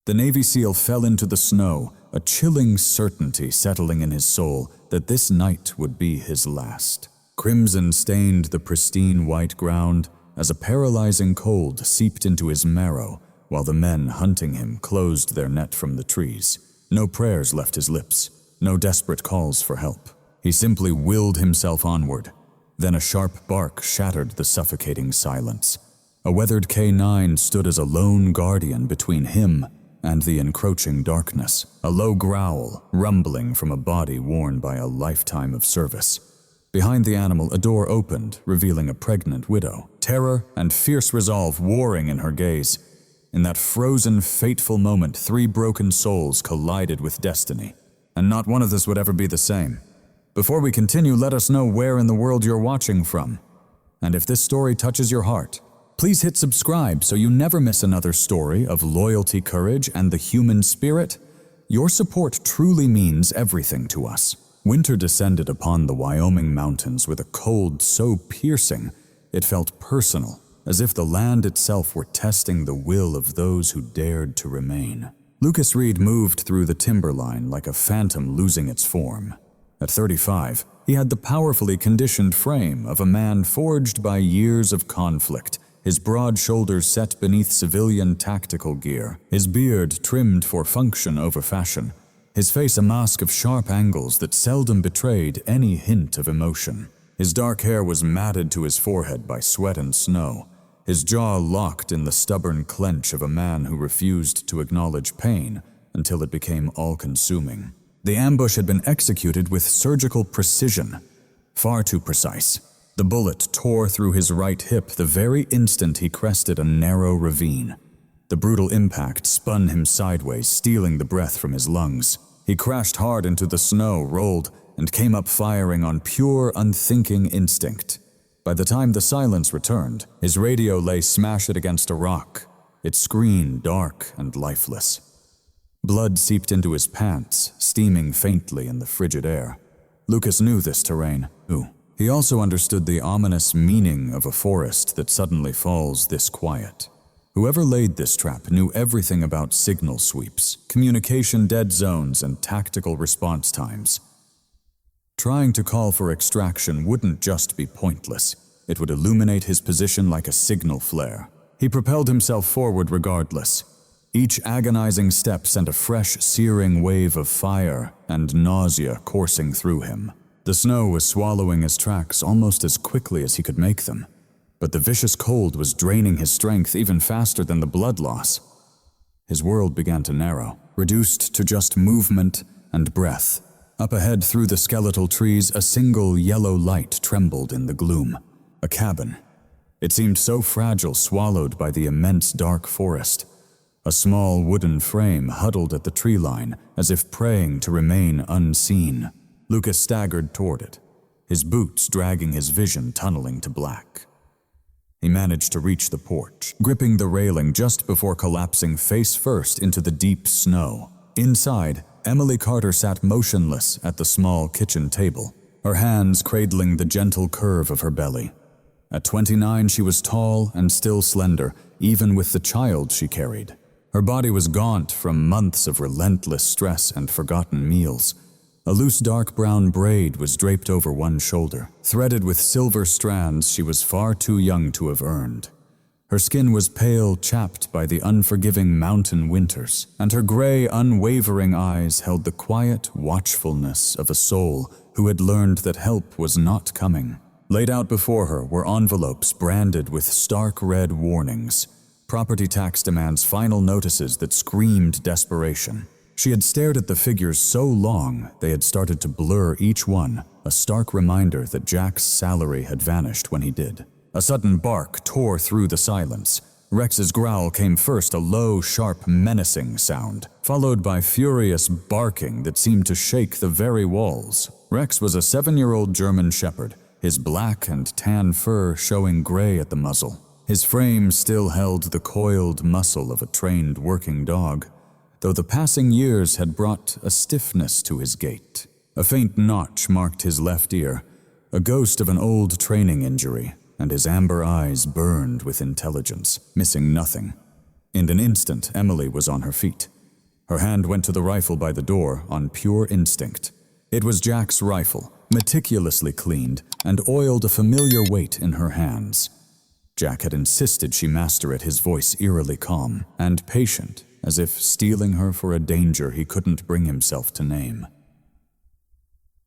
The Navy SEAL fell into the snow, a chilling certainty settling in his soul that this night would be his last. Crimson stained the pristine white ground as a paralyzing cold seeped into his marrow while the men hunting him closed their net from the trees. No prayers left his lips, no desperate calls for help. He simply willed himself onward. Then a sharp bark shattered the suffocating silence. A weathered K9 stood as a lone guardian between him and the encroaching darkness, a low growl rumbling from a body worn by a lifetime of service. Behind the animal, a door opened, revealing a pregnant widow, terror and fierce resolve warring in her gaze. In that frozen, fateful moment, 3 broken souls collided with destiny, and not one of us would ever be the same. Before we continue, let us know where in the world you're watching from. And if this story touches your heart, please hit subscribe so you never miss another story of loyalty, courage, and the human spirit. Your support truly means everything to us. Winter descended upon the Wyoming mountains with a cold so piercing it felt personal, as if the land itself were testing the will of those who dared to remain. Lucas Reed moved through the timberline like a phantom losing its form. At 35, he had the powerfully conditioned frame of a man forged by years of conflict, his broad shoulders set beneath civilian tactical gear, his beard trimmed for function over fashion, his face a mask of sharp angles that seldom betrayed any hint of emotion. His dark hair was matted to his forehead by sweat and snow, his jaw locked in the stubborn clench of a man who refused to acknowledge pain until it became all-consuming. The ambush had been executed with surgical precision, far too precise. The bullet tore through his right hip the very instant he crested a narrow ravine. The brutal impact spun him sideways, stealing the breath from his lungs. He crashed hard into the snow, rolled, and came up firing on pure, unthinking instinct. By the time the silence returned, his radio lay smashed against a rock, its screen dark and lifeless. Blood seeped into his pants, steaming faintly in the frigid air. Lucas knew this terrain. He also understood the ominous meaning of a forest that suddenly falls this quiet. Whoever laid this trap knew everything about signal sweeps, communication dead zones, and tactical response times. Trying to call for extraction wouldn't just be pointless. It would illuminate his position like a signal flare. He propelled himself forward regardless. Each agonizing step sent a fresh, searing wave of fire and nausea coursing through him. The snow was swallowing his tracks almost as quickly as he could make them, but the vicious cold was draining his strength even faster than the blood loss. His world began to narrow, reduced to just movement and breath. Up ahead through the skeletal trees, a single yellow light trembled in the gloom. A cabin. It seemed so fragile, swallowed by the immense dark forest. A small wooden frame huddled at the tree line, as if praying to remain unseen. Lucas staggered toward it, his boots dragging his vision tunneling to black. He managed to reach the porch, gripping the railing just before collapsing face first into the deep snow. Inside, Emily Carter sat motionless at the small kitchen table, her hands cradling the gentle curve of her belly. At 29, she was tall and still slender, even with the child she carried. Her body was gaunt from months of relentless stress and forgotten meals. A loose dark brown braid was draped over one shoulder, threaded with silver strands she was far too young to have earned. Her skin was pale, chapped by the unforgiving mountain winters, and her gray, unwavering eyes held the quiet watchfulness of a soul who had learned that help was not coming. Laid out before her were envelopes branded with stark red warnings, property tax demands, final notices that screamed desperation. She had stared at the figures so long they had started to blur each one, a stark reminder that Jack's salary had vanished when he did. A sudden bark tore through the silence. Rex's growl came first, a low, sharp, menacing sound, followed by furious barking that seemed to shake the very walls. Rex was a 7-year-old German shepherd, his black and tan fur showing gray at the muzzle. His frame still held the coiled muscle of a trained working dog, though the passing years had brought a stiffness to his gait. A faint notch marked his left ear, a ghost of an old training injury, and his amber eyes burned with intelligence, missing nothing. In an instant, Emily was on her feet, Her hand went to the rifle by the door on pure instinct. It was Jack's rifle, meticulously cleaned, and oiled a familiar weight in her hands. Jack had insisted she master it, his voice eerily calm and patient, as if steeling her for a danger he couldn't bring himself to name.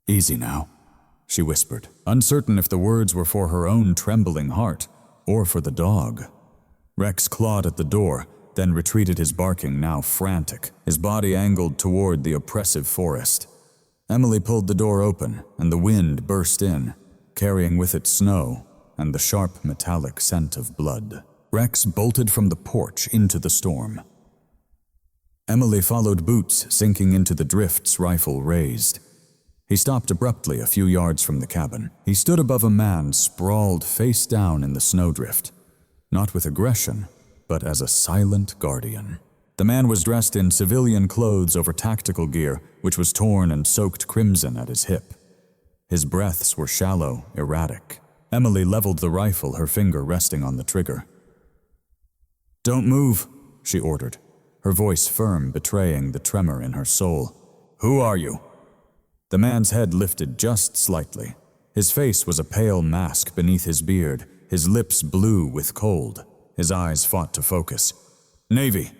"Easy now," she whispered, uncertain if the words were for her own trembling heart or for the dog. Rex clawed at the door, then retreated, his barking now frantic, his body angled toward the oppressive forest. Emily pulled the door open, and the wind burst in, carrying with it snow and the sharp metallic scent of blood. Rex bolted from the porch into the storm. Emily followed Boots, sinking into the drifts, rifle raised. He stopped abruptly a few yards from the cabin. He stood above a man sprawled face down in the snowdrift, not with aggression, but as a silent guardian. The man was dressed in civilian clothes over tactical gear, which was torn and soaked crimson at his hip. His breaths were shallow, erratic. Emily leveled the rifle, her finger resting on the trigger. "Don't move," she ordered, her voice firm, betraying the tremor in her soul. "Who are you?" The man's head lifted just slightly. His face was a pale mask beneath his beard, his lips blue with cold. His eyes fought to focus. "Navy.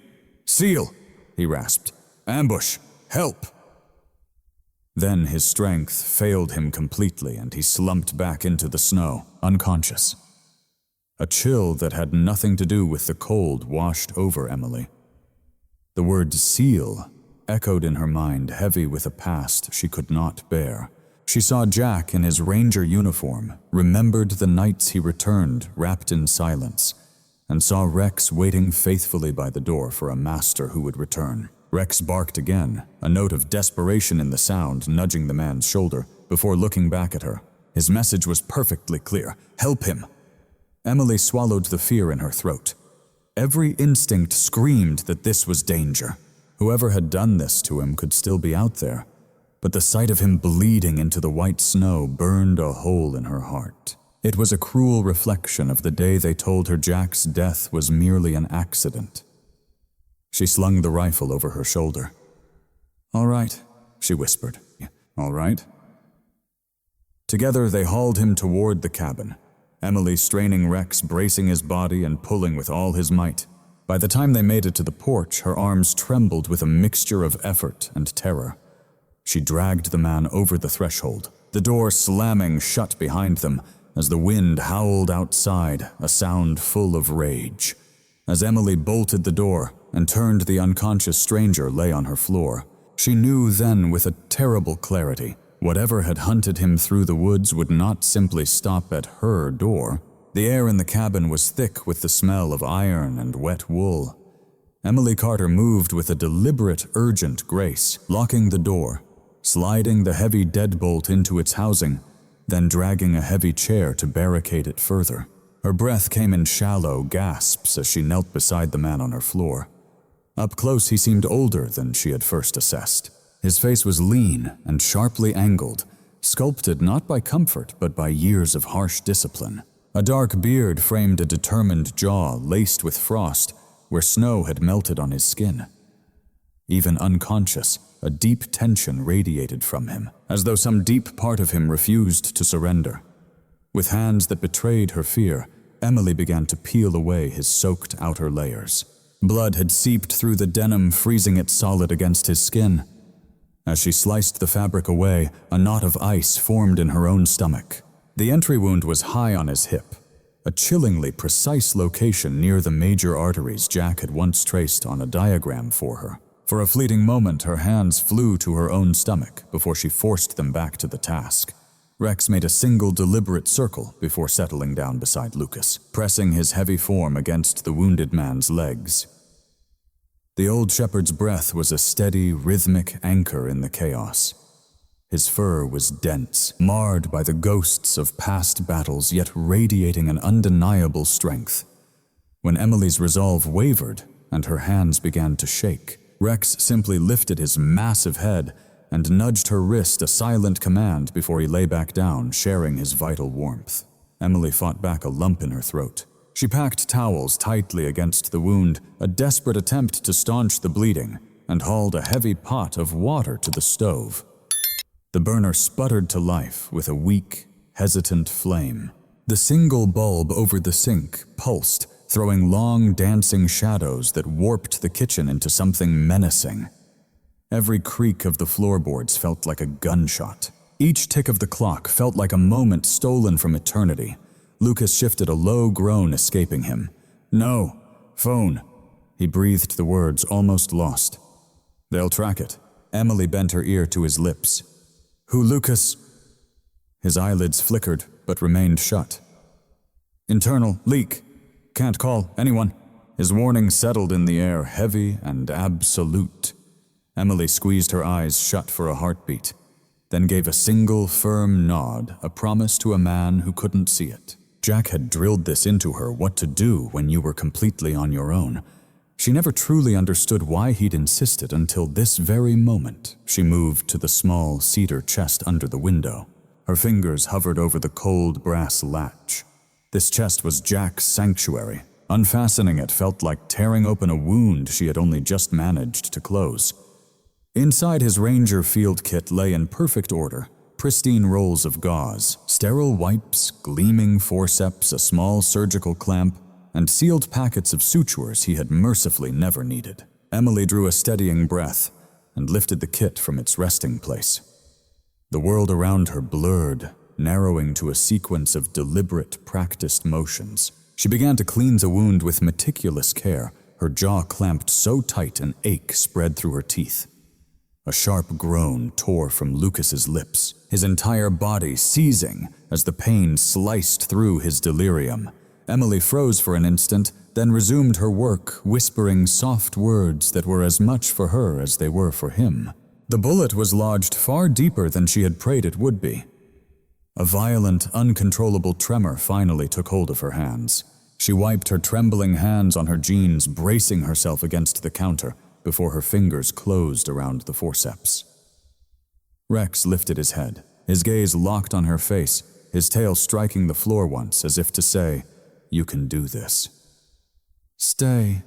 SEAL," he rasped. "Ambush. Help." Then his strength failed him completely, and he slumped back into the snow, unconscious. A chill that had nothing to do with the cold washed over Emily. The word SEAL echoed in her mind, heavy with a past she could not bear. She saw Jack in his ranger uniform, remembered the nights he returned, wrapped in silence, and saw Rex waiting faithfully by the door for a master who would return. Rex barked again, a note of desperation in the sound, nudging the man's shoulder before looking back at her. His message was perfectly clear. Help him! Emily swallowed the fear in her throat. Every instinct screamed that this was danger. Whoever had done this to him could still be out there, but the sight of him bleeding into the white snow burned a hole in her heart. It was a cruel reflection of the day they told her Jack's death was merely an accident. She slung the rifle over her shoulder. "All right," she whispered. "All right." Together they hauled him toward the cabin, Emily straining Rex, bracing his body and pulling with all his might. By the time they made it to the porch, her arms trembled with a mixture of effort and terror. She dragged the man over the threshold, the door slamming shut behind them as the wind howled outside, a sound full of rage. As Emily bolted the door and turned, the unconscious stranger lay on her floor. She knew then with a terrible clarity, whatever had hunted him through the woods would not simply stop at her door. The air in the cabin was thick with the smell of iron and wet wool. Emily Carter moved with a deliberate, urgent grace, locking the door, sliding the heavy deadbolt into its housing, then dragging a heavy chair to barricade it further. Her breath came in shallow gasps as she knelt beside the man on her floor. Up close, he seemed older than she had first assessed. His face was lean and sharply angled, sculpted not by comfort but by years of harsh discipline. A dark beard framed a determined jaw laced with frost where snow had melted on his skin. Even unconscious, a deep tension radiated from him, as though some deep part of him refused to surrender. With hands that betrayed her fear, Emily began to peel away his soaked outer layers. Blood had seeped through the denim, freezing it solid against his skin. As she sliced the fabric away, a knot of ice formed in her own stomach. The entry wound was high on his hip, a chillingly precise location near the major arteries Jack had once traced on a diagram for her. For a fleeting moment, her hands flew to her own stomach before she forced them back to the task. Rex made a single deliberate circle before settling down beside Lucas, pressing his heavy form against the wounded man's legs. The old shepherd's breath was a steady, rhythmic anchor in the chaos. His fur was dense, marred by the ghosts of past battles, yet radiating an undeniable strength. When Emily's resolve wavered and her hands began to shake, Rex simply lifted his massive head and nudged her wrist, a silent command before he lay back down, sharing his vital warmth. Emily fought back a lump in her throat. She packed towels tightly against the wound, a desperate attempt to staunch the bleeding, and hauled a heavy pot of water to the stove. The burner sputtered to life with a weak, hesitant flame. The single bulb over the sink pulsed, throwing long, dancing shadows that warped the kitchen into something menacing. Every creak of the floorboards felt like a gunshot. Each tick of the clock felt like a moment stolen from eternity. Lucas shifted, a low groan escaping him. "No, phone." He breathed the words, almost lost. "They'll track it." Emily bent her ear to his lips. "Who, Lucas?" His eyelids flickered, but remained shut. "Internal, leak. Can't call anyone." His warning settled in the air, heavy and absolute. Emily squeezed her eyes shut for a heartbeat, then gave a single firm nod, a promise to a man who couldn't see it. Jack had drilled this into her, what to do when you were completely on your own. She never truly understood why he'd insisted until this very moment. She moved to the small cedar chest under the window. Her fingers hovered over the cold brass latch. This chest was Jack's sanctuary. Unfastening it felt like tearing open a wound she had only just managed to close. Inside his Ranger field kit lay in perfect order, pristine rolls of gauze, sterile wipes, gleaming forceps, a small surgical clamp, and sealed packets of sutures he had mercifully never needed. Emily drew a steadying breath and lifted the kit from its resting place. The world around her blurred, narrowing to a sequence of deliberate, practiced motions. She began to clean the wound with meticulous care, her jaw clamped so tight an ache spread through her teeth. A sharp groan tore from Lucas's lips, his entire body seizing as the pain sliced through his delirium. Emily froze for an instant, then resumed her work, whispering soft words that were as much for her as they were for him. The bullet was lodged far deeper than she had prayed it would be. A violent, uncontrollable tremor finally took hold of her hands. She wiped her trembling hands on her jeans, bracing herself against the counter before her fingers closed around the forceps. Rex lifted his head, his gaze locked on her face, his tail striking the floor once as if to say, "You can do this." "Stay."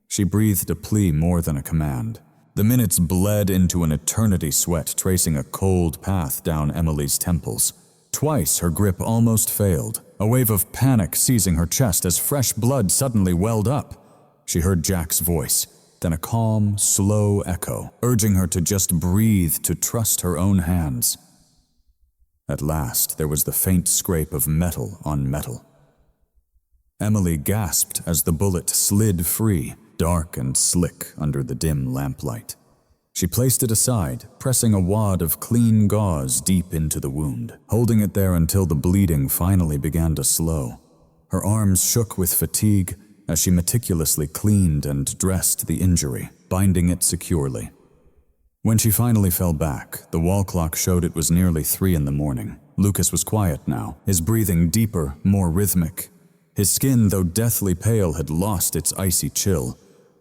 She breathed a plea more than a command. The minutes bled into an eternity sweat, tracing a cold path down Emily's temples. Twice her grip almost failed, a wave of panic seizing her chest as fresh blood suddenly welled up. She heard Jack's voice, then a calm, slow echo, urging her to just breathe, to trust her own hands. At last, there was the faint scrape of metal on metal. Emily gasped as the bullet slid free, dark and slick under the dim lamplight. She placed it aside, pressing a wad of clean gauze deep into the wound, holding it there until the bleeding finally began to slow. Her arms shook with fatigue as she meticulously cleaned and dressed the injury, binding it securely. When she finally fell back, the wall clock showed it was nearly 3 in the morning. Lucas was quiet now, his breathing deeper, more rhythmic. His skin, though deathly pale, had lost its icy chill.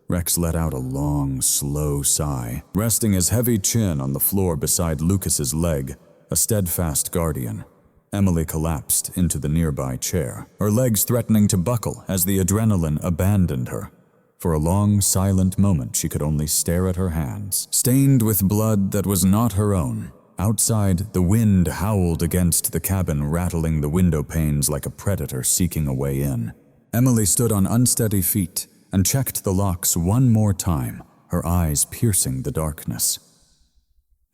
Rex let out a long, slow sigh, resting his heavy chin on the floor beside Lucas's leg, a steadfast guardian. Emily collapsed into the nearby chair, her legs threatening to buckle as the adrenaline abandoned her. For a long, silent moment, she could only stare at her hands, stained with blood that was not her own. Outside, the wind howled against the cabin, rattling the window panes like a predator seeking a way in. Emily stood on unsteady feet and checked the locks one more time, her eyes piercing the darkness.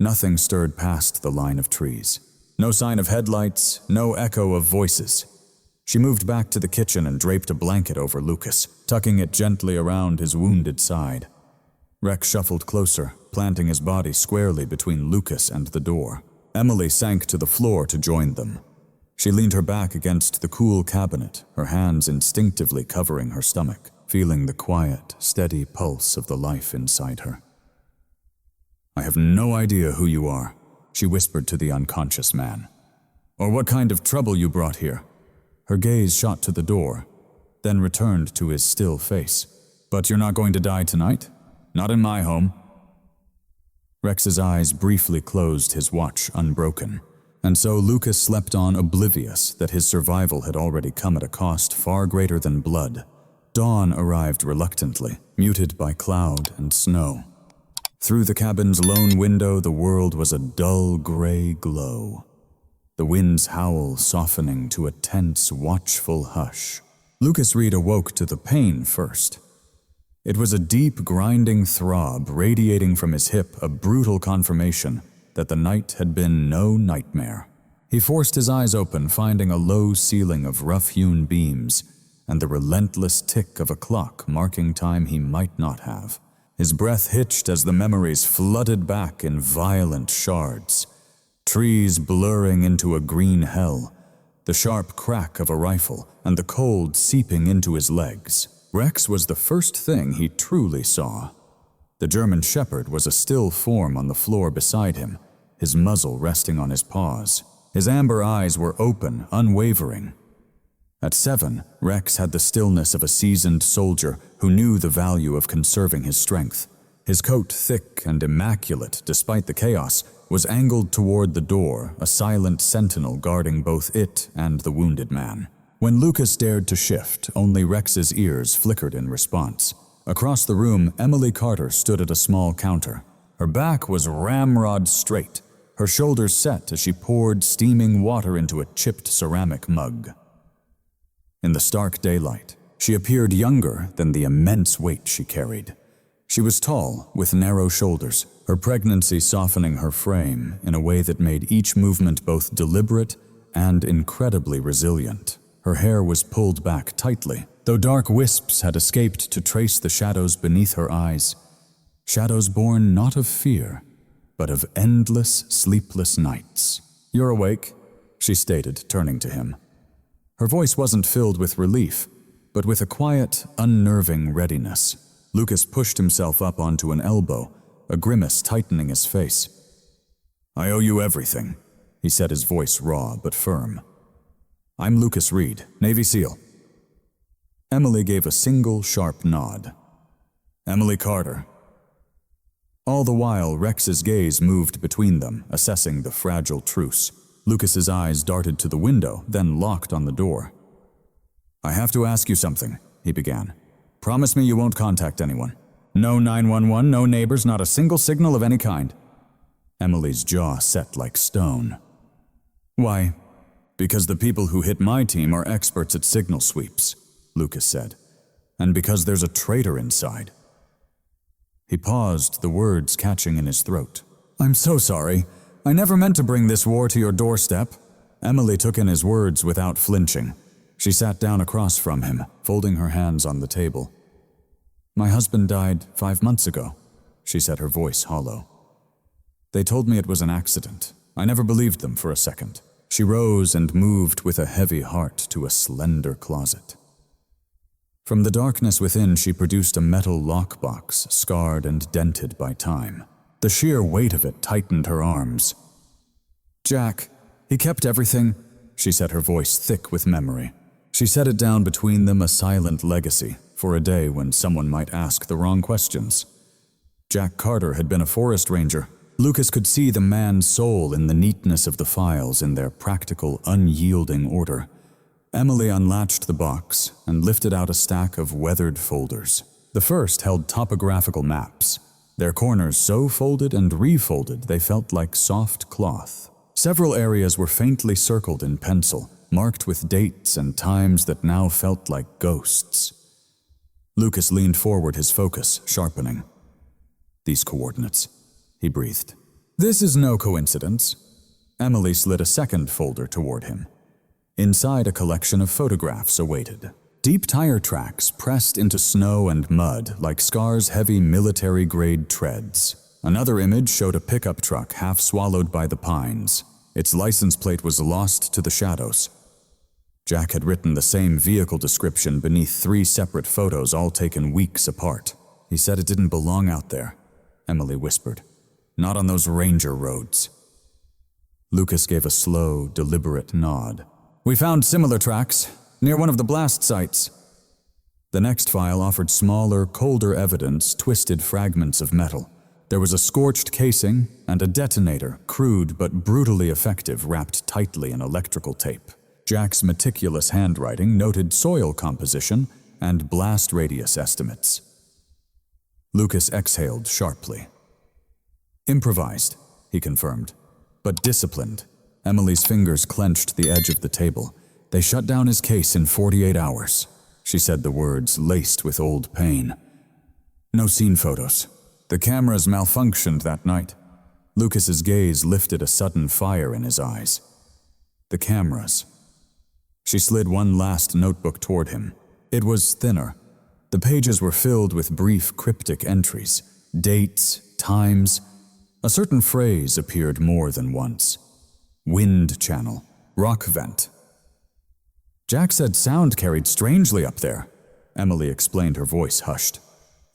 Nothing stirred past the line of trees. No sign of headlights, no echo of voices. She moved back to the kitchen and draped a blanket over Lucas, tucking it gently around his wounded side. Rex shuffled closer, planting his body squarely between Lucas and the door. Emily sank to the floor to join them. She leaned her back against the cool cabinet, her hands instinctively covering her stomach, feeling the quiet, steady pulse of the life inside her. "I have no idea who you are," she whispered to the unconscious man. "Or what kind of trouble you brought here." Her gaze shot to the door, then returned to his still face. "But you're not going to die tonight? Not in my home." Rex's eyes briefly closed, his watch unbroken. And so Lucas slept on, oblivious that his survival had already come at a cost far greater than blood. Dawn arrived reluctantly, muted by cloud and snow. Through the cabin's lone window, the world was a dull gray glow, the wind's howl softening to a tense, watchful hush. Lucas Reed awoke to the pain first. It was a deep, grinding throb radiating from his hip, a brutal confirmation that the night had been no nightmare. He forced his eyes open, finding a low ceiling of rough-hewn beams and the relentless tick of a clock marking time he might not have. His breath hitched as the memories flooded back in violent shards. Trees blurring into a green hell, the sharp crack of a rifle, and the cold seeping into his legs. Rex was the first thing he truly saw. The German shepherd was a still form on the floor beside him, his muzzle resting on his paws. His amber eyes were open, unwavering. At 7, Rex had the stillness of a seasoned soldier who knew the value of conserving his strength. His coat, thick and immaculate despite the chaos, was angled toward the door, a silent sentinel guarding both it and the wounded man. When Lucas dared to shift, only Rex's ears flickered in response. Across the room, Emily Carter stood at a small counter. Her back was ramrod straight, her shoulders set as she poured steaming water into a chipped ceramic mug. In the stark daylight, she appeared younger than the immense weight she carried. She was tall, with narrow shoulders, her pregnancy softening her frame in a way that made each movement both deliberate and incredibly resilient. Her hair was pulled back tightly, though dark wisps had escaped to trace the shadows beneath her eyes. Shadows born not of fear, but of endless, sleepless nights. "You're awake," she stated, turning to him. Her voice wasn't filled with relief, but with a quiet, unnerving readiness. Lucas pushed himself up onto an elbow, a grimace tightening his face. "I owe you everything," he said, his voice raw but firm. "I'm Lucas Reed, Navy SEAL." Emily gave a single sharp nod. "Emily Carter." All the while, Rex's gaze moved between them, assessing the fragile truce. Lucas's eyes darted to the window, then locked on the door. "I have to ask you something," he began. "Promise me you won't contact anyone. No 911, no neighbors, not a single signal of any kind." Emily's jaw set like stone. "Why?" "Because the people who hit my team are experts at signal sweeps," Lucas said. "And because there's a traitor inside." He paused, the words catching in his throat. "I'm so sorry. I never meant to bring this war to your doorstep." Emily took in his words without flinching. She sat down across from him, folding her hands on the table. "My husband died 5 months ago," she said, her voice hollow. "They told me it was an accident. I never believed them for a second." She rose and moved with a heavy heart to a slender closet. From the darkness within, she produced a metal lockbox, scarred and dented by time. The sheer weight of it tightened her arms. "Jack, he kept everything," she said, her voice thick with memory. She set it down between them, a silent legacy, for a day when someone might ask the wrong questions. Jack Carter had been a forest ranger. Lucas could see the man's soul in the neatness of the files, in their practical, unyielding order. Emily unlatched the box and lifted out a stack of weathered folders. The first held topographical maps, their corners so folded and refolded they felt like soft cloth. Several areas were faintly circled in pencil, marked with dates and times that now felt like ghosts. Lucas leaned forward, his focus sharpening. "These coordinates," he breathed. "This is no coincidence." Emily slid a second folder toward him. Inside, a collection of photographs awaited. Deep tire tracks pressed into snow and mud like Scar's heavy military-grade treads. Another image showed a pickup truck half swallowed by the pines. Its license plate was lost to the shadows. Jack had written the same vehicle description beneath 3 separate photos, all taken weeks apart. "He said it didn't belong out there," Emily whispered. "Not on those ranger roads." Lucas gave a slow, deliberate nod. "We found similar tracks, near one of the blast sites." The next file offered smaller, colder evidence, twisted fragments of metal. There was a scorched casing and a detonator, crude but brutally effective, wrapped tightly in electrical tape. Jack's meticulous handwriting noted soil composition and blast radius estimates. Lucas exhaled sharply. Improvised, he confirmed, but disciplined. Emily's fingers clenched the edge of the table. They shut down his case in 48 hours. She said the words laced with old pain. No scene photos. The cameras malfunctioned that night. Lucas's gaze lifted a sudden fire in his eyes. The cameras. She slid one last notebook toward him. It was thinner. The pages were filled with brief cryptic entries, dates, times. A certain phrase appeared more than once. Wind channel, rock vent. Jack said sound carried strangely up there. Emily explained, her voice hushed.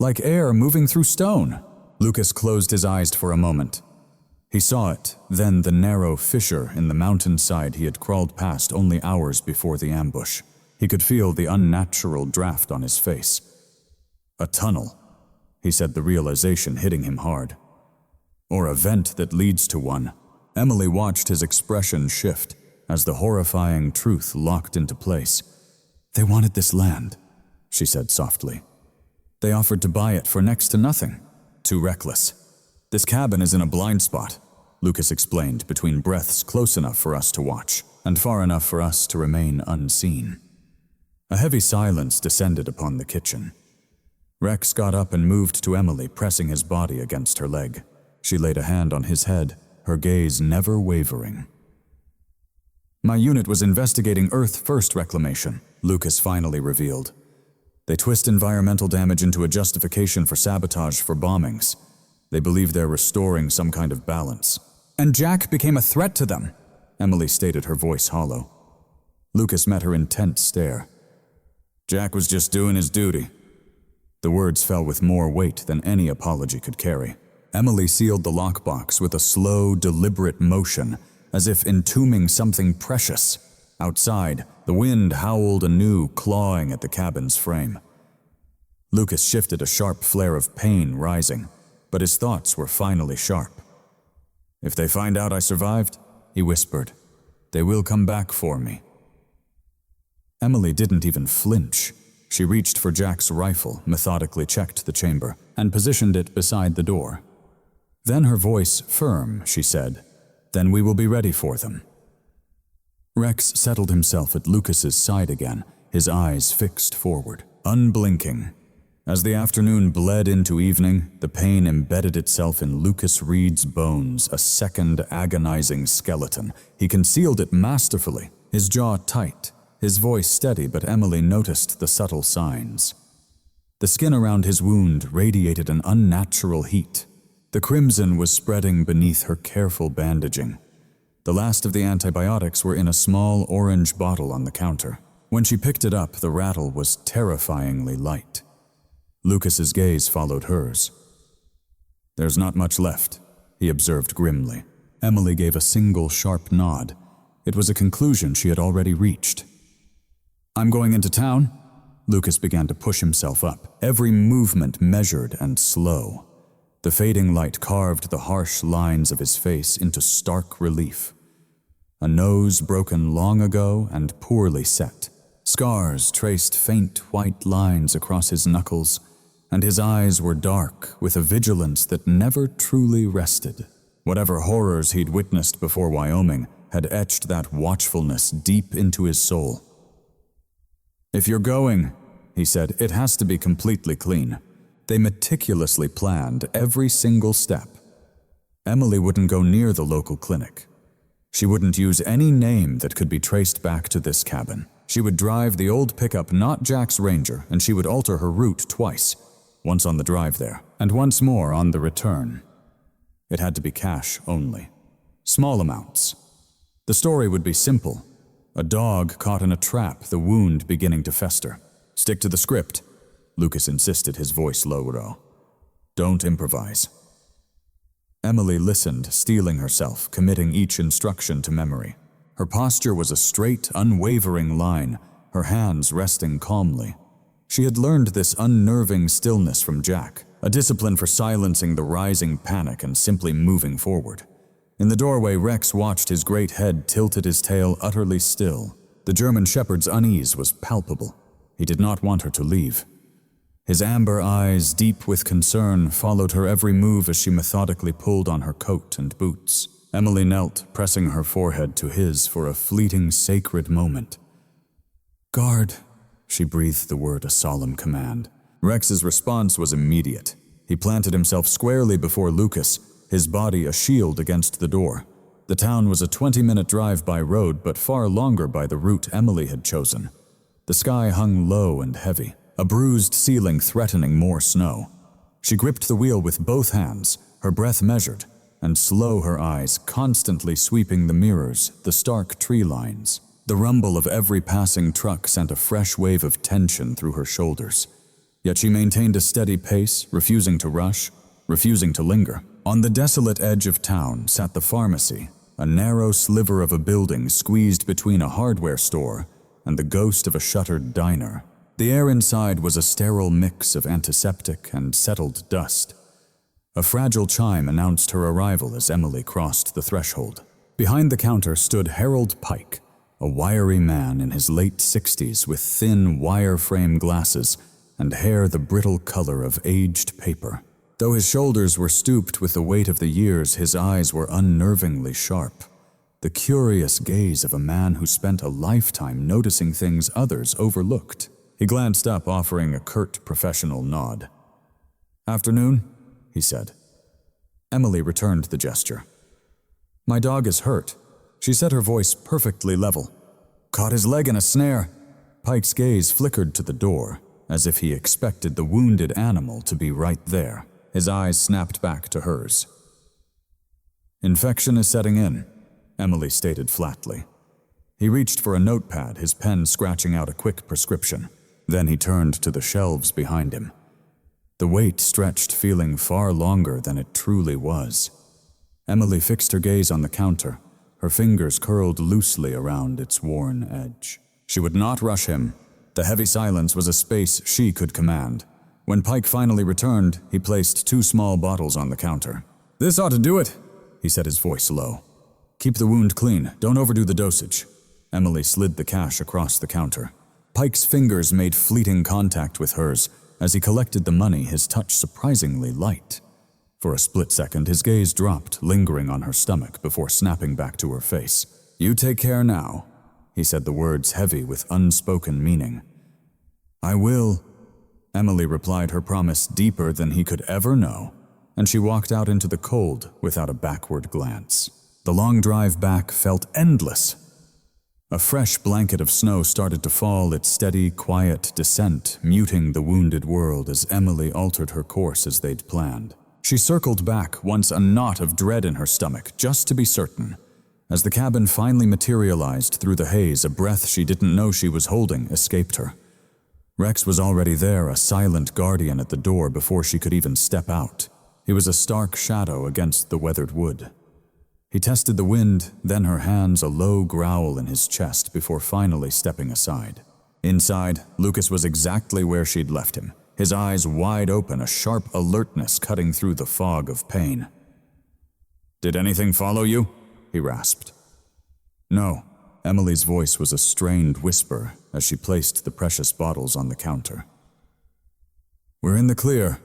Like air moving through stone. Lucas closed his eyes for a moment. He saw it, then the narrow fissure in the mountainside he had crawled past only hours before the ambush. He could feel the unnatural draft on his face. A tunnel, he said, the realization hitting him hard. Or a vent that leads to one. Emily watched his expression shift as the horrifying truth locked into place. They wanted this land, she said softly. They offered to buy it for next to nothing. Too reckless. This cabin is in a blind spot, Lucas explained, between breaths close enough for us to watch and far enough for us to remain unseen. A heavy silence descended upon the kitchen. Rex got up and moved to Emily, pressing his body against her leg. She laid a hand on his head, her gaze never wavering. My unit was investigating Earth First reclamation, Lucas finally revealed. They twist environmental damage into a justification for sabotage for bombings. They believe they're restoring some kind of balance. And Jack became a threat to them, Emily stated, her voice hollow. Lucas met her intense stare. Jack was just doing his duty. The words fell with more weight than any apology could carry. Emily sealed the lockbox with a slow, deliberate motion, as if entombing something precious. Outside, the wind howled anew, clawing at the cabin's frame. Lucas shifted, a sharp flare of pain rising, but his thoughts were finally sharp. If they find out I survived, he whispered, they will come back for me. Emily didn't even flinch. She reached for Jack's rifle, methodically checked the chamber, and positioned it beside the door. Then her voice firm, she said, then we will be ready for them. Rex settled himself at Lucas's side again, his eyes fixed forward, unblinking. As the afternoon bled into evening, the pain embedded itself in Lucas Reed's bones, a second agonizing skeleton. He concealed it masterfully, his jaw tight, his voice steady, but Emily noticed the subtle signs. The skin around his wound radiated an unnatural heat. The crimson was spreading beneath her careful bandaging. The last of the antibiotics were in a small orange bottle on the counter. When she picked it up, the rattle was terrifyingly light. Lucas's gaze followed hers. There's not much left, he observed grimly. Emily gave a single sharp nod. It was a conclusion she had already reached. I'm going into town. Lucas began to push himself up, every movement measured and slow. The fading light carved the harsh lines of his face into stark relief. A nose broken long ago and poorly set. Scars traced faint white lines across his knuckles, and his eyes were dark with a vigilance that never truly rested. Whatever horrors he'd witnessed before Wyoming had etched that watchfulness deep into his soul. If you're going, he said, it has to be completely clean. They meticulously planned every single step. Emily wouldn't go near the local clinic. She wouldn't use any name that could be traced back to this cabin. She would drive the old pickup, not Jack's Ranger, and she would alter her route twice, once on the drive there, and once more on the return. It had to be cash only. Small amounts. The story would be simple. A dog caught in a trap, the wound beginning to fester. Stick to the script, Lucas insisted, his voice low. Don't improvise. Emily listened, steeling herself, committing each instruction to memory. Her posture was a straight, unwavering line, her hands resting calmly. She had learned this unnerving stillness from Jack, a discipline for silencing the rising panic and simply moving forward. In the doorway, Rex watched, his great head tilted, his tail utterly still. The German shepherd's unease was palpable. He did not want her to leave. His amber eyes, deep with concern, followed her every move as she methodically pulled on her coat and boots. Emily knelt, pressing her forehead to his for a fleeting, sacred moment. "Guard," she breathed the word a solemn command. Rex's response was immediate. He planted himself squarely before Lucas, his body a shield against the door. The town was a 20-minute drive by road, but far longer by the route Emily had chosen. The sky hung low and heavy, a bruised ceiling threatening more snow. She gripped the wheel with both hands, her breath measured, and slow her eyes constantly sweeping the mirrors, the stark tree lines. The rumble of every passing truck sent a fresh wave of tension through her shoulders. Yet she maintained a steady pace, refusing to rush, refusing to linger. On the desolate edge of town sat the pharmacy, a narrow sliver of a building squeezed between a hardware store and the ghost of a shuttered diner. The air inside was a sterile mix of antiseptic and settled dust. A fragile chime announced her arrival as Emily crossed the threshold. Behind the counter stood Harold Pike, a wiry man in his late 60s with thin wire-frame glasses and hair the brittle color of aged paper. Though his shoulders were stooped with the weight of the years, his eyes were unnervingly sharp, the curious gaze of a man who spent a lifetime noticing things others overlooked. He glanced up, offering a curt professional nod. "Afternoon," he said. Emily returned the gesture. "My dog is hurt," she said, her voice perfectly level. "Caught his leg in a snare." Pike's gaze flickered to the door, as if he expected the wounded animal to be right there. His eyes snapped back to hers. "Infection is setting in," Emily stated flatly. He reached for a notepad, his pen scratching out a quick prescription. Then he turned to the shelves behind him. The wait stretched, feeling far longer than it truly was. Emily fixed her gaze on the counter, her fingers curled loosely around its worn edge. She would not rush him. The heavy silence was a space she could command. When Pike finally returned, he placed 2 small bottles on the counter. "This ought to do it," he said, his voice low. "Keep the wound clean. Don't overdo the dosage." Emily slid the cash across the counter. Pike's fingers made fleeting contact with hers. As he collected the money, his touch surprisingly light. For a split second, his gaze dropped, lingering on her stomach before snapping back to her face. "You take care now," he said, the words heavy with unspoken meaning. "I will," Emily replied, her promise deeper than he could ever know, and she walked out into the cold without a backward glance. The long drive back felt endless. A fresh blanket of snow started to fall, its steady, quiet descent muting the wounded world as Emily altered her course as they'd planned. She circled back, once a knot of dread in her stomach, just to be certain. As the cabin finally materialized through the haze, a breath she didn't know she was holding escaped her. Rex was already there, a silent guardian at the door before she could even step out. He was a stark shadow against the weathered wood. He tested the wind, then her hands, a low growl in his chest before finally stepping aside. Inside, Lucas was exactly where she'd left him, his eyes wide open, a sharp alertness cutting through the fog of pain. "Did anything follow you?" he rasped. "No." Emily's voice was a strained whisper as she placed the precious bottles on the counter. "We're in the clear."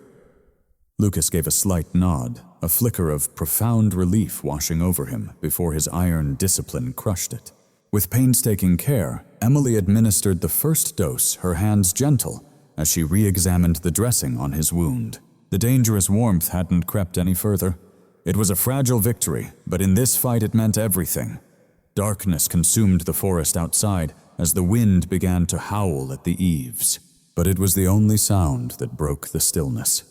Lucas gave a slight nod, a flicker of profound relief washing over him before his iron discipline crushed it. With painstaking care, Emily administered the first dose, her hands gentle, as she re-examined the dressing on his wound. The dangerous warmth hadn't crept any further. It was a fragile victory, but in this fight it meant everything. Darkness consumed the forest outside as the wind began to howl at the eaves, but it was the only sound that broke the stillness.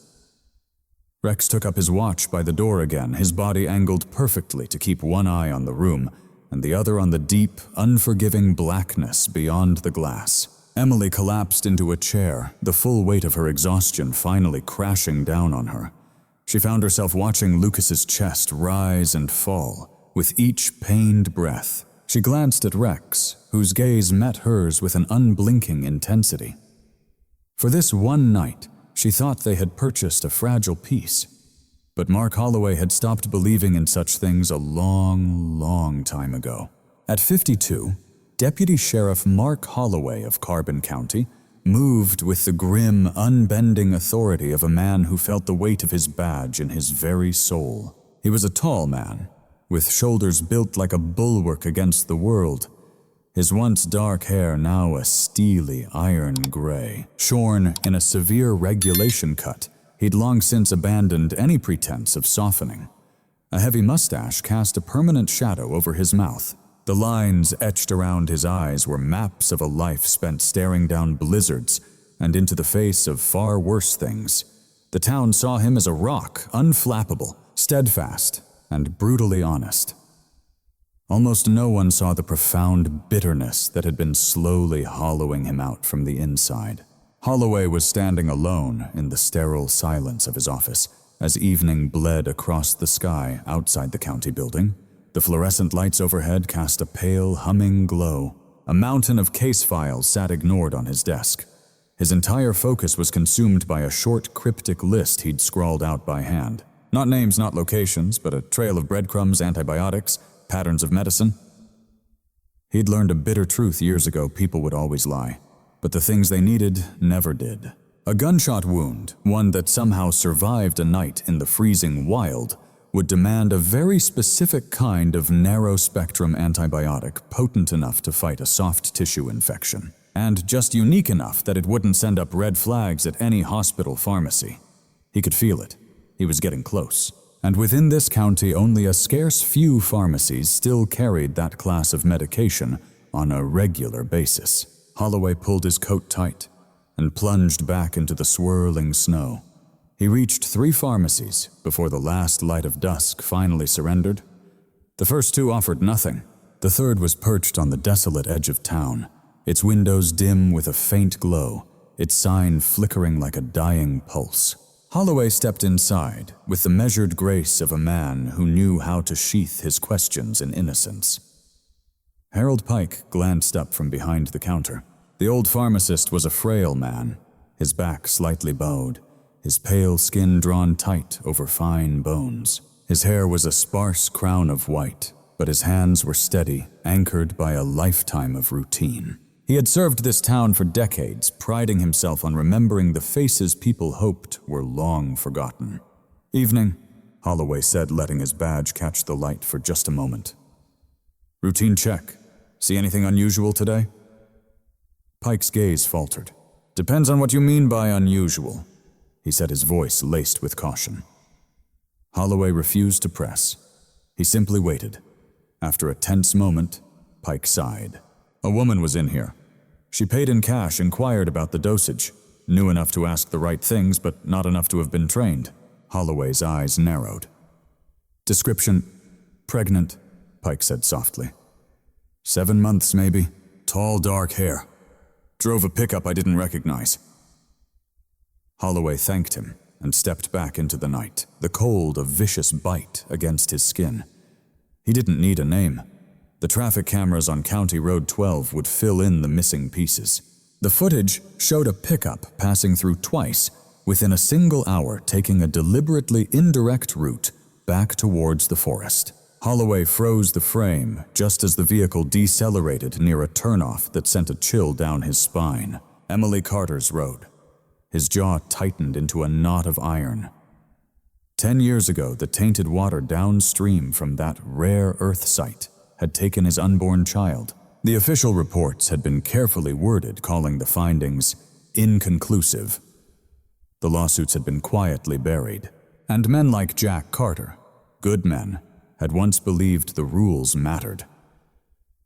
Rex took up his watch by the door again, his body angled perfectly to keep one eye on the room and the other on the deep, unforgiving blackness beyond the glass. Emily collapsed into a chair, the full weight of her exhaustion finally crashing down on her. She found herself watching Lucas's chest rise and fall with each pained breath. She glanced at Rex, whose gaze met hers with an unblinking intensity. For this one night, she thought they had purchased a fragile peace. But Mark Holloway had stopped believing in such things a long, long time ago. At 52, Deputy Sheriff Mark Holloway of Carbon County moved with the grim, unbending authority of a man who felt the weight of his badge in his very soul. He was a tall man, with shoulders built like a bulwark against the world, his once dark hair now a steely iron gray. Shorn in a severe regulation cut, he'd long since abandoned any pretense of softening. A heavy mustache cast a permanent shadow over his mouth. The lines etched around his eyes were maps of a life spent staring down blizzards and into the face of far worse things. The town saw him as a rock, unflappable, steadfast, and brutally honest. Almost no one saw the profound bitterness that had been slowly hollowing him out from the inside. Holloway was standing alone in the sterile silence of his office as evening bled across the sky outside the county building. The fluorescent lights overhead cast a pale, humming glow. A mountain of case files sat ignored on his desk. His entire focus was consumed by a short, cryptic list he'd scrawled out by hand. Not names, not locations, but a trail of breadcrumbs, antibiotics, patterns of medicine. He'd learned a bitter truth years ago: people would always lie, but the things they needed never did. A gunshot wound, one that somehow survived a night in the freezing wild, would demand a very specific kind of narrow-spectrum antibiotic potent enough to fight a soft tissue infection, and just unique enough that it wouldn't send up red flags at any hospital pharmacy. He could feel it. He was getting close. And within this county, only a scarce few pharmacies still carried that class of medication on a regular basis. Holloway pulled his coat tight and plunged back into the swirling snow. He reached 3 pharmacies before the last light of dusk finally surrendered. The first 2 offered nothing. The third was perched on the desolate edge of town, its windows dim with a faint glow, its sign flickering like a dying pulse. Holloway stepped inside with the measured grace of a man who knew how to sheath his questions in innocence. Harold Pike glanced up from behind the counter. The old pharmacist was a frail man, his back slightly bowed, his pale skin drawn tight over fine bones. His hair was a sparse crown of white, but his hands were steady, anchored by a lifetime of routine. He had served this town for decades, priding himself on remembering the faces people hoped were long forgotten. "Evening," Holloway said, letting his badge catch the light for just a moment. "Routine check. See anything unusual today?" Pike's gaze faltered. "Depends on what you mean by unusual," he said, his voice laced with caution. Holloway refused to press. He simply waited. After a tense moment, Pike sighed. "A woman was in here. She paid in cash, inquired about the dosage, knew enough to ask the right things, but not enough to have been trained." Holloway's eyes narrowed. "Description: pregnant," Pike said softly. 7 months, maybe. Tall, dark hair. Drove a pickup I didn't recognize." Holloway thanked him and stepped back into the night, the cold a vicious bite against his skin. He didn't need a name. The traffic cameras on County Road 12 would fill in the missing pieces. The footage showed a pickup passing through twice within a single hour, taking a deliberately indirect route back towards the forest. Holloway froze the frame just as the vehicle decelerated near a turnoff that sent a chill down his spine. Emily Carter's road. His jaw tightened into a knot of iron. 10 years ago, the tainted water downstream from that rare Earth site had taken his unborn child. The official reports had been carefully worded, calling the findings inconclusive. The lawsuits had been quietly buried, and men like Jack Carter, good men, had once believed the rules mattered.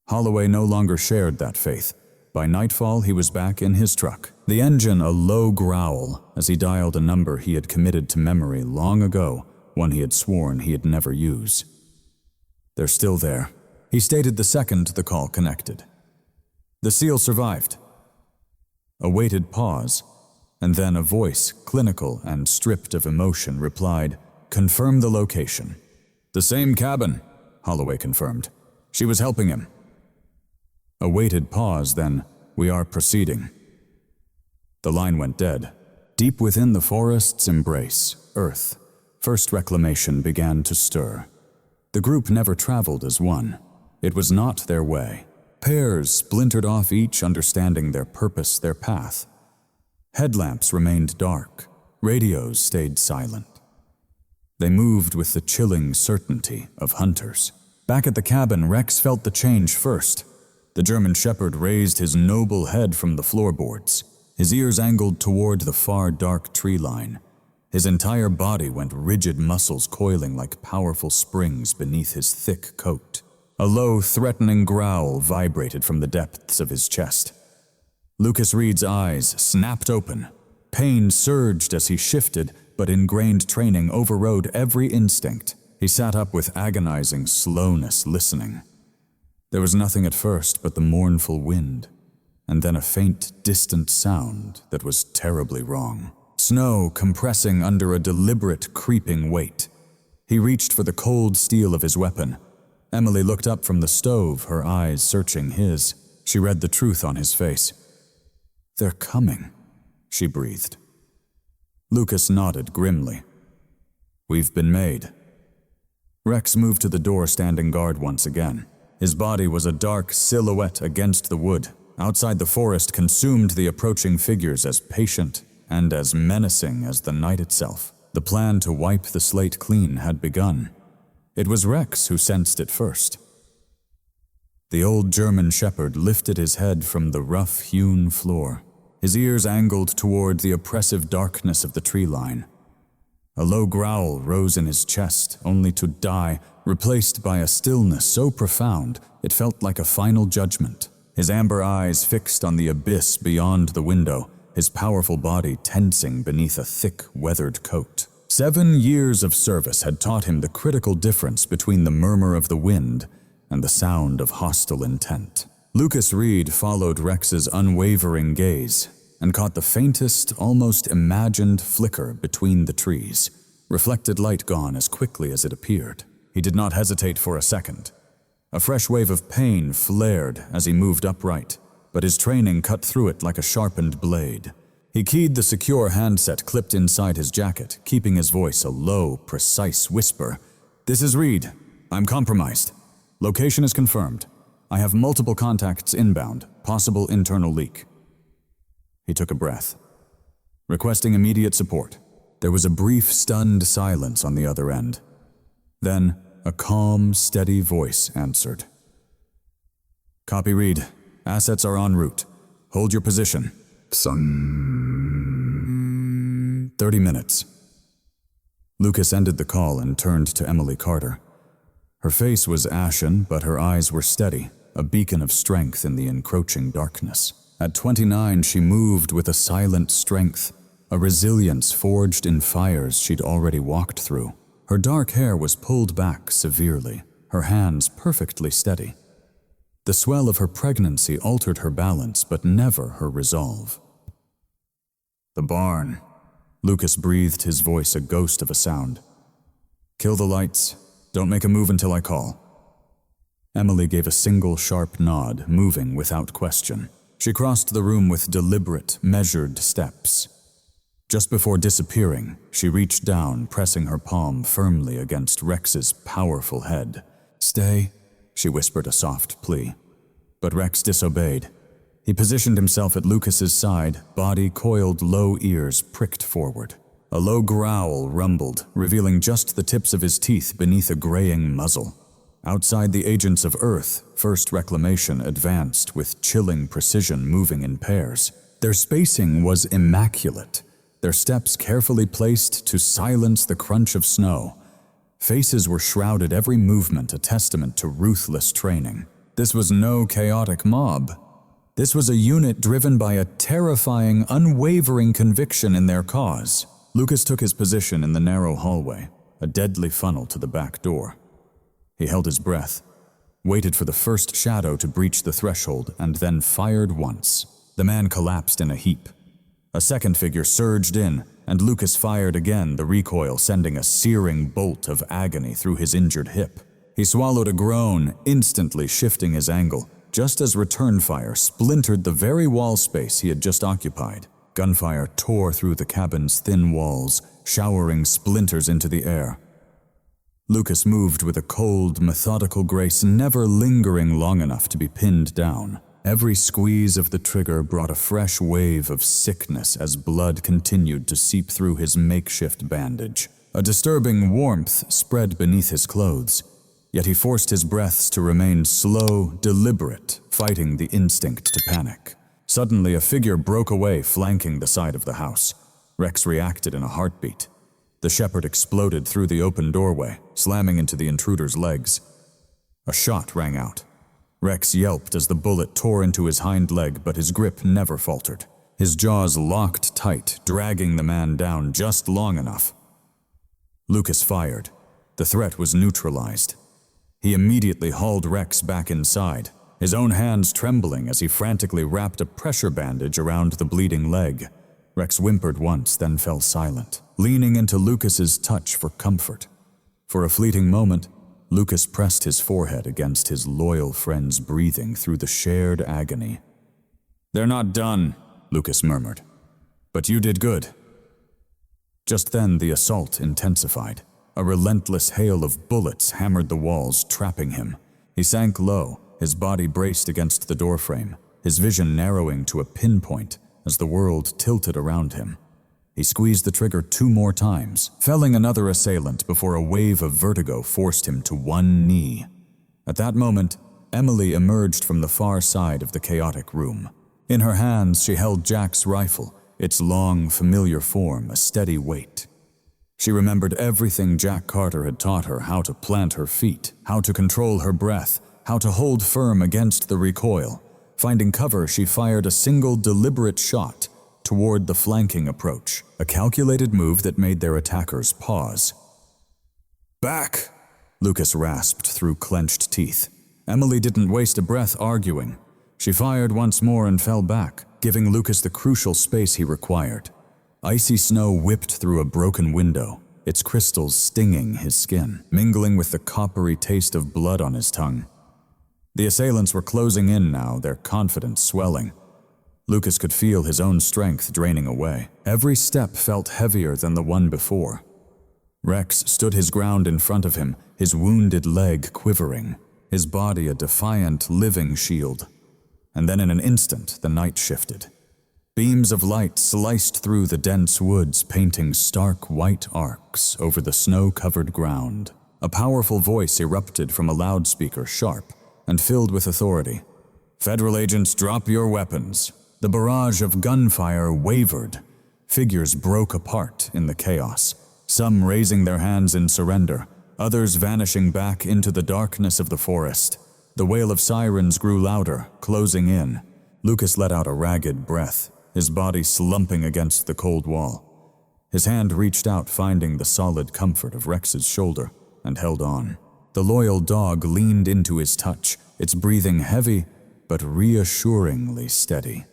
Holloway no longer shared that faith. By nightfall, he was back in his truck, the engine a low growl as he dialed a number he had committed to memory long ago, one he had sworn he'd never use. "They're still there," he stated the second the call connected. "The seal survived." A waited pause, and then a voice, clinical and stripped of emotion, replied, "Confirm the location." "The same cabin," Holloway confirmed. "She was helping him." A waited pause, then, "We are proceeding." The line went dead. Deep within the forest's embrace, Earth, First Reclamation began to stir. The group never traveled as one. It was not their way. Pairs splintered off, each understanding their purpose, their path. Headlamps remained dark. Radios stayed silent. They moved with the chilling certainty of hunters. Back at the cabin, Rex felt the change first. The German shepherd raised his noble head from the floorboards, his ears angled toward the far dark tree line. His entire body went rigid, muscles coiling like powerful springs beneath his thick coat. A low, threatening growl vibrated from the depths of his chest. Lucas Reed's eyes snapped open. Pain surged as he shifted, but ingrained training overrode every instinct. He sat up with agonizing slowness, listening. There was nothing at first but the mournful wind, and then a faint, distant sound that was terribly wrong. Snow compressing under a deliberate, creeping weight. He reached for the cold steel of his weapon. Emily looked up from the stove, her eyes searching his. She read the truth on his face. "They're coming," she breathed. Lucas nodded grimly. "We've been made." Rex moved to the door, standing guard once again. His body was a dark silhouette against the wood. Outside, the forest consumed the approaching figures as patient and as menacing as the night itself. The plan to wipe the slate clean had begun. It was Rex who sensed it first. The old German shepherd lifted his head from the rough-hewn floor, his ears angled toward the oppressive darkness of the tree line. A low growl rose in his chest, only to die, replaced by a stillness so profound it felt like a final judgment. His amber eyes fixed on the abyss beyond the window, his powerful body tensing beneath a thick, weathered coat. 7 years of service had taught him the critical difference between the murmur of the wind and the sound of hostile intent. Lucas Reed followed Rex's unwavering gaze and caught the faintest, almost imagined flicker between the trees, reflected light gone as quickly as it appeared. He did not hesitate for a second. A fresh wave of pain flared as he moved upright, but his training cut through it like a sharpened blade. He keyed the secure handset clipped inside his jacket, keeping his voice a low, precise whisper. "This is Reed. I'm compromised. Location is confirmed. I have multiple contacts inbound, possible internal leak." He took a breath. "Requesting immediate support." There was a brief, stunned silence on the other end. Then, a calm, steady voice answered. "Copy, Reed. Assets are en route. Hold your position." 30 minutes. Lucas ended the call and turned to Emily Carter. Her face was ashen, but her eyes were steady, a beacon of strength in the encroaching darkness. At 29, she moved with a silent strength, a resilience forged in fires she'd already walked through. Her dark hair was pulled back severely, her hands perfectly steady. The swell of her pregnancy altered her balance, but never her resolve. "The barn." Lucas breathed, his voice a ghost of a sound. "Kill the lights. Don't make a move until I call." Emily gave a single sharp nod, moving without question. She crossed the room with deliberate, measured steps. Just before disappearing, she reached down, pressing her palm firmly against Rex's powerful head. "Stay," she whispered a soft plea. But Rex disobeyed. He positioned himself at Lucas's side, body coiled, low ears pricked forward. A low growl rumbled, revealing just the tips of his teeth beneath a graying muzzle. Outside, the agents of Earth, First Reclamation, advanced with chilling precision, moving in pairs. Their spacing was immaculate, their steps carefully placed to silence the crunch of snow. Faces were shrouded, every movement a testament to ruthless training. This was no chaotic mob. This was a unit driven by a terrifying, unwavering conviction in their cause. Lucas took his position in the narrow hallway, a deadly funnel to the back door. He held his breath, waited for the first shadow to breach the threshold, and then fired once. The man collapsed in a heap. A second figure surged in, and Lucas fired again, the recoil sending a searing bolt of agony through his injured hip. He swallowed a groan, instantly shifting his angle, just as return fire splintered the very wall space he had just occupied. Gunfire tore through the cabin's thin walls, showering splinters into the air. Lucas moved with a cold, methodical grace, never lingering long enough to be pinned down. Every squeeze of the trigger brought a fresh wave of sickness as blood continued to seep through his makeshift bandage. A disturbing warmth spread beneath his clothes, yet he forced his breaths to remain slow, deliberate, fighting the instinct to panic. Suddenly, a figure broke away, flanking the side of the house. Rex reacted in a heartbeat. The shepherd exploded through the open doorway, slamming into the intruder's legs. A shot rang out. Rex yelped as the bullet tore into his hind leg, but his grip never faltered. His jaws locked tight, dragging the man down just long enough. Lucas fired. The threat was neutralized. He immediately hauled Rex back inside, his own hands trembling as he frantically wrapped a pressure bandage around the bleeding leg. Rex whimpered once, then fell silent, leaning into Lucas's touch for comfort. For a fleeting moment, Lucas pressed his forehead against his loyal friend's breathing through the shared agony. "They're not done," Lucas murmured. "But you did good." Just then, the assault intensified. A relentless hail of bullets hammered the walls, trapping him. He sank low, his body braced against the doorframe, his vision narrowing to a pinpoint as the world tilted around him. He squeezed the trigger 2 more times, felling another assailant before a wave of vertigo forced him to one knee. At that moment, Emily emerged from the far side of the chaotic room. In her hands, she held Jack's rifle, its long, familiar form a steady weight. She remembered everything Jack Carter had taught her: how to plant her feet, how to control her breath, how to hold firm against the recoil. Finding cover, she fired a single deliberate shot toward the flanking approach, a calculated move that made their attackers pause. "Back!" Lucas rasped through clenched teeth. Emily didn't waste a breath arguing. She fired once more and fell back, giving Lucas the crucial space he required. Icy snow whipped through a broken window, its crystals stinging his skin, mingling with the coppery taste of blood on his tongue. The assailants were closing in now, their confidence swelling. Lucas could feel his own strength draining away. Every step felt heavier than the one before. Rex stood his ground in front of him, his wounded leg quivering, his body a defiant, living shield. And then in an instant, the night shifted. Beams of light sliced through the dense woods, painting stark white arcs over the snow-covered ground. A powerful voice erupted from a loudspeaker, sharp and filled with authority. "Federal agents, drop your weapons." The barrage of gunfire wavered. Figures broke apart in the chaos, some raising their hands in surrender, others vanishing back into the darkness of the forest. The wail of sirens grew louder, closing in. Lucas let out a ragged breath, his body slumping against the cold wall. His hand reached out, finding the solid comfort of Rex's shoulder, and held on. The loyal dog leaned into his touch, its breathing heavy but reassuringly steady.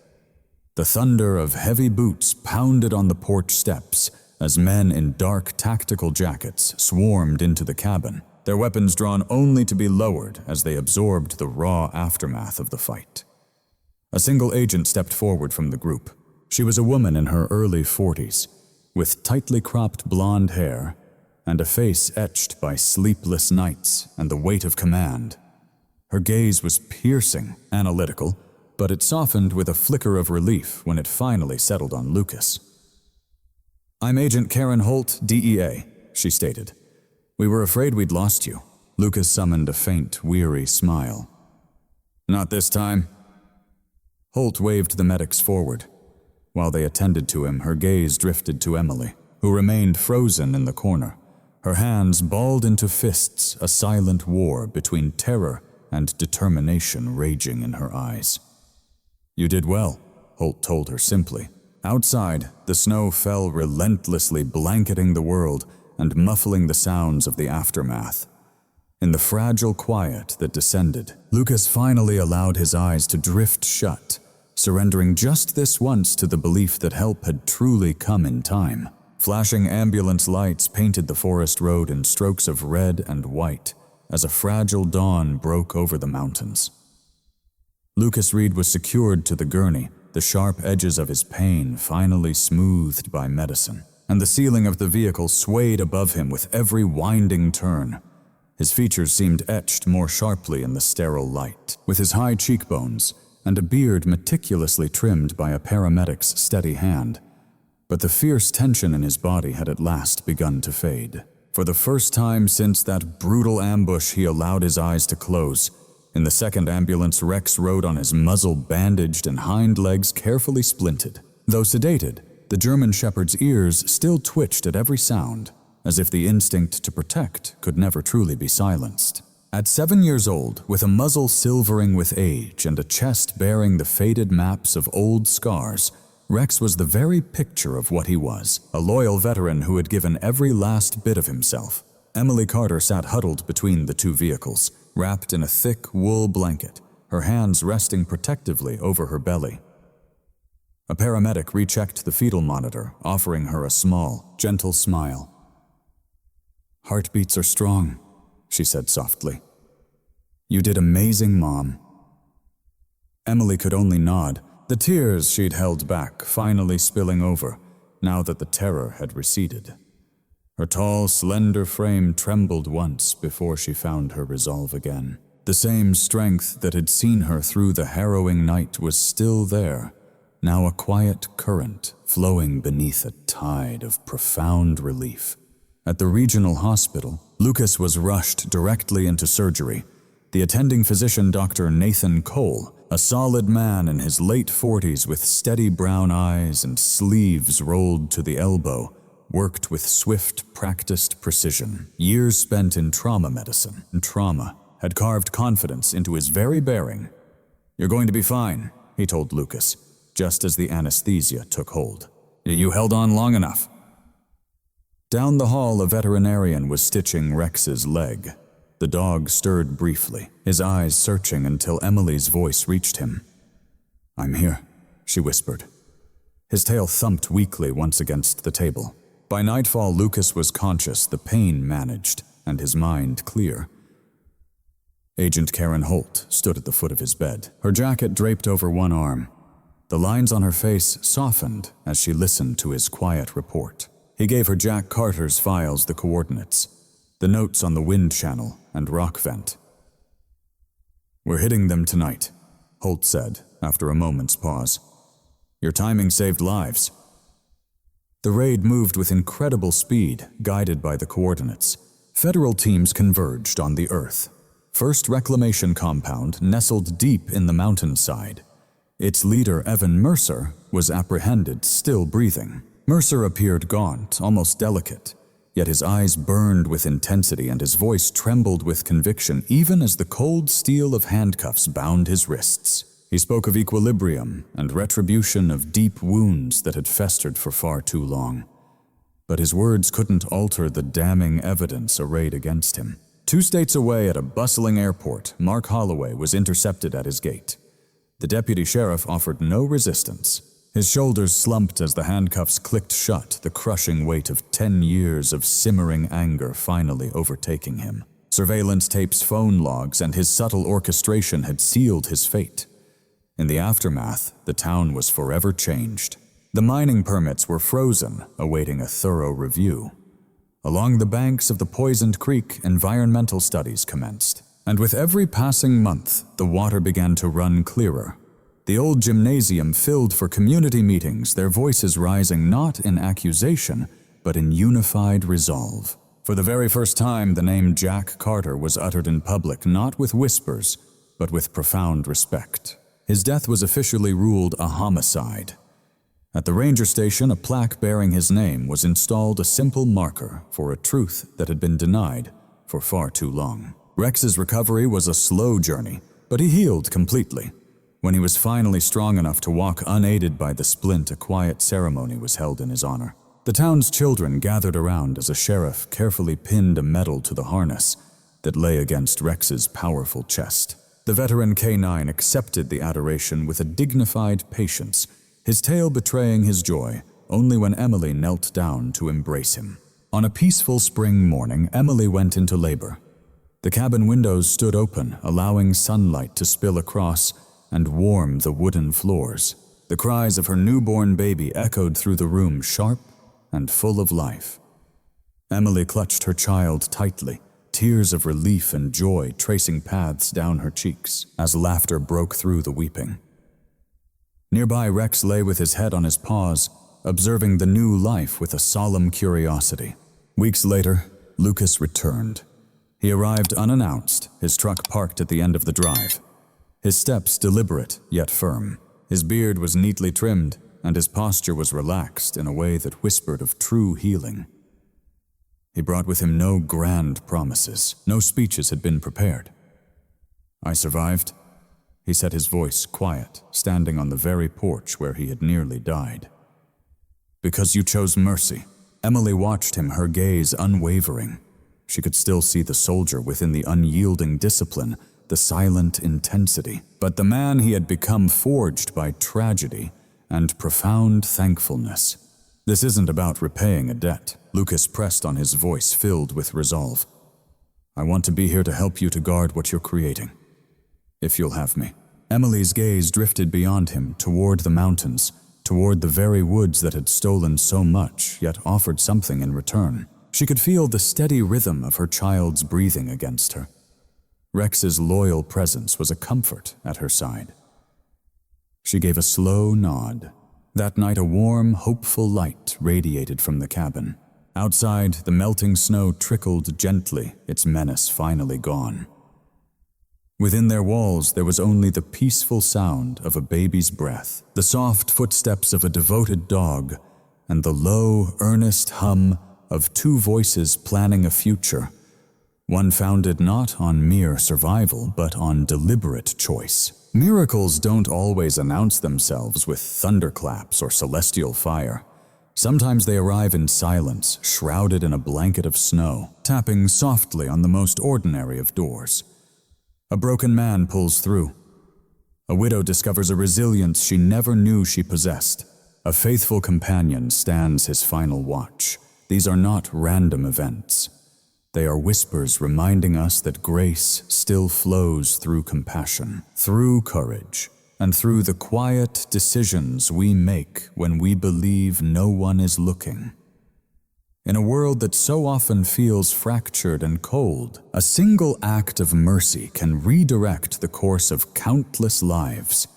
The thunder of heavy boots pounded on the porch steps as men in dark tactical jackets swarmed into the cabin, their weapons drawn only to be lowered as they absorbed the raw aftermath of the fight. A single agent stepped forward from the group. She was a woman in her early 40s, with tightly cropped blonde hair and a face etched by sleepless nights and the weight of command. Her gaze was piercing, analytical, but it softened with a flicker of relief when it finally settled on Lucas. "I'm Agent Karen Holt, DEA," she stated. "We were afraid we'd lost you." Lucas summoned a faint, weary smile. "Not this time." Holt waved the medics forward. While they attended to him, her gaze drifted to Emily, who remained frozen in the corner, her hands balled into fists, a silent war between terror and determination raging in her eyes. "You did well," Holt told her simply. Outside, the snow fell relentlessly, blanketing the world and muffling the sounds of the aftermath. In the fragile quiet that descended, Lucas finally allowed his eyes to drift shut, surrendering just this once to the belief that help had truly come in time. Flashing ambulance lights painted the forest road in strokes of red and white as a fragile dawn broke over the mountains. Lucas Reed was secured to the gurney, the sharp edges of his pain finally smoothed by medicine, and the ceiling of the vehicle swayed above him with every winding turn. His features seemed etched more sharply in the sterile light. With his high cheekbones and a beard meticulously trimmed by a paramedic's steady hand. But the fierce tension in his body had at last begun to fade. For the first time since that brutal ambush, he allowed his eyes to close. In the second ambulance, Rex rode on his muzzle bandaged and hind legs carefully splinted. Though sedated, the German shepherd's ears still twitched at every sound, as if the instinct to protect could never truly be silenced. At 7 years old, with a muzzle silvering with age and a chest bearing the faded maps of old scars, Rex was the very picture of what he was, a loyal veteran who had given every last bit of himself. Emily Carter sat huddled between the two vehicles, wrapped in a thick wool blanket, her hands resting protectively over her belly. A paramedic rechecked the fetal monitor, offering her a small, gentle smile. "Heartbeats are strong," she said softly. "You did amazing, Mom." Emily could only nod, the tears she'd held back finally spilling over, now that the terror had receded. Her tall, slender frame trembled once before she found her resolve again. The same strength that had seen her through the harrowing night was still there, now a quiet current flowing beneath a tide of profound relief. At the regional hospital, Lucas was rushed directly into surgery. The attending physician, Dr. Nathan Cole, a solid man in his late 40s with steady brown eyes and sleeves rolled to the elbow, worked with swift, practiced precision. Years spent in trauma medicine and trauma had carved confidence into his very bearing. "You're going to be fine," he told Lucas, just as the anesthesia took hold. "You held on long enough." Down the hall, a veterinarian was stitching Rex's leg. The dog stirred briefly, his eyes searching until Emily's voice reached him. "I'm here," she whispered. His tail thumped weakly once against the table. By nightfall, Lucas was conscious, the pain managed, and his mind clear. Agent Karen Holt stood at the foot of his bed, her jacket draped over one arm. The lines on her face softened as she listened to his quiet report. He gave her Jack Carter's files, the coordinates, the notes on the wind channel and rock vent. "We're hitting them tonight," Holt said after a moment's pause. "Your timing saved lives." The raid moved with incredible speed, guided by the coordinates. Federal teams converged on the Earth. First Reclamation Compound nestled deep in the mountainside. Its leader, Evan Mercer, was apprehended, still breathing. Mercer appeared gaunt, almost delicate, yet his eyes burned with intensity and his voice trembled with conviction even as the cold steel of handcuffs bound his wrists. He spoke of equilibrium and retribution of deep wounds that had festered for far too long. But his words couldn't alter the damning evidence arrayed against him. 2 states away at a bustling airport, Mark Holloway was intercepted at his gate. The deputy sheriff offered no resistance. His shoulders slumped as the handcuffs clicked shut, the crushing weight of 10 years of simmering anger finally overtaking him. Surveillance tapes, phone logs, and his subtle orchestration had sealed his fate. In the aftermath, the town was forever changed. The mining permits were frozen, awaiting a thorough review. Along the banks of the poisoned creek, environmental studies commenced. And with every passing month, the water began to run clearer. The old gymnasium filled for community meetings, their voices rising not in accusation, but in unified resolve. For the very first time, the name Jack Carter was uttered in public, not with whispers, but with profound respect. His death was officially ruled a homicide. At the ranger station, a plaque bearing his name was installed, a simple marker for a truth that had been denied for far too long. Rex's recovery was a slow journey, but he healed completely. When he was finally strong enough to walk unaided by the splint, a quiet ceremony was held in his honor. The town's children gathered around as a sheriff carefully pinned a medal to the harness that lay against Rex's powerful chest. The veteran K9 accepted the adoration with a dignified patience, his tale betraying his joy only when Emily knelt down to embrace him. On a peaceful spring morning, Emily went into labor. The cabin windows stood open, allowing sunlight to spill across and warm the wooden floors. The cries of her newborn baby echoed through the room, sharp and full of life. Emily clutched her child tightly, tears of relief and joy tracing paths down her cheeks as laughter broke through the weeping. Nearby, Rex lay with his head on his paws, observing the new life with a solemn curiosity. Weeks later, Lucas returned. He arrived unannounced, his truck parked at the end of the drive. His steps deliberate yet firm. His beard was neatly trimmed, and his posture was relaxed in a way that whispered of true healing. He brought with him no grand promises. No speeches had been prepared. "I survived," he said, his voice quiet, standing on the very porch where he had nearly died. "Because you chose mercy." Emily watched him, her gaze unwavering. She could still see the soldier within the unyielding discipline, the silent intensity. But the man he had become forged by tragedy and profound thankfulness. "This isn't about repaying a debt," Lucas pressed on, his voice filled with resolve. "I want to be here to help you to guard what you're creating. If you'll have me." Emily's gaze drifted beyond him, toward the mountains, toward the very woods that had stolen so much, yet offered something in return. She could feel the steady rhythm of her child's breathing against her. Rex's loyal presence was a comfort at her side. She gave a slow nod. That night, a warm, hopeful light radiated from the cabin. Outside, the melting snow trickled gently, its menace finally gone. Within their walls, there was only the peaceful sound of a baby's breath, the soft footsteps of a devoted dog, and the low, earnest hum of two voices planning a future, one founded not on mere survival, but on deliberate choice. Miracles don't always announce themselves with thunderclaps or celestial fire. Sometimes they arrive in silence, shrouded in a blanket of snow, tapping softly on the most ordinary of doors. A broken man pulls through. A widow discovers a resilience she never knew she possessed. A faithful companion stands his final watch. These are not random events. They are whispers reminding us that grace still flows through compassion, through courage, and through the quiet decisions we make when we believe no one is looking. In a world that so often feels fractured and cold, a single act of mercy can redirect the course of countless lives.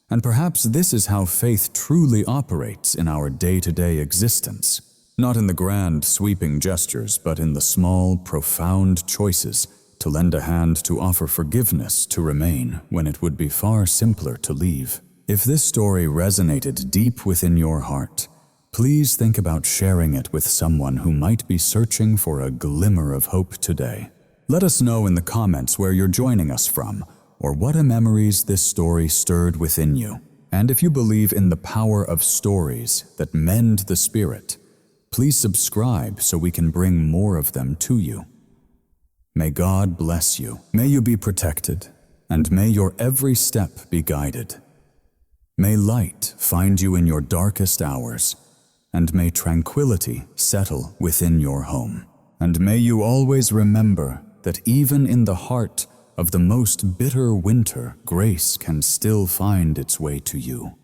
And perhaps this is how faith truly operates in our day-to-day existence. Not in the grand, sweeping gestures, but in the small, profound choices to lend a hand, to offer forgiveness, to remain when it would be far simpler to leave. If this story resonated deep within your heart, please think about sharing it with someone who might be searching for a glimmer of hope today. Let us know in the comments where you're joining us from, or what memories this story stirred within you. And if you believe in the power of stories that mend the spirit, please subscribe so we can bring more of them to you. May God bless you. May you be protected, and may your every step be guided. May light find you in your darkest hours, and may tranquility settle within your home. And may you always remember that even in the heart of the most bitter winter, grace can still find its way to you.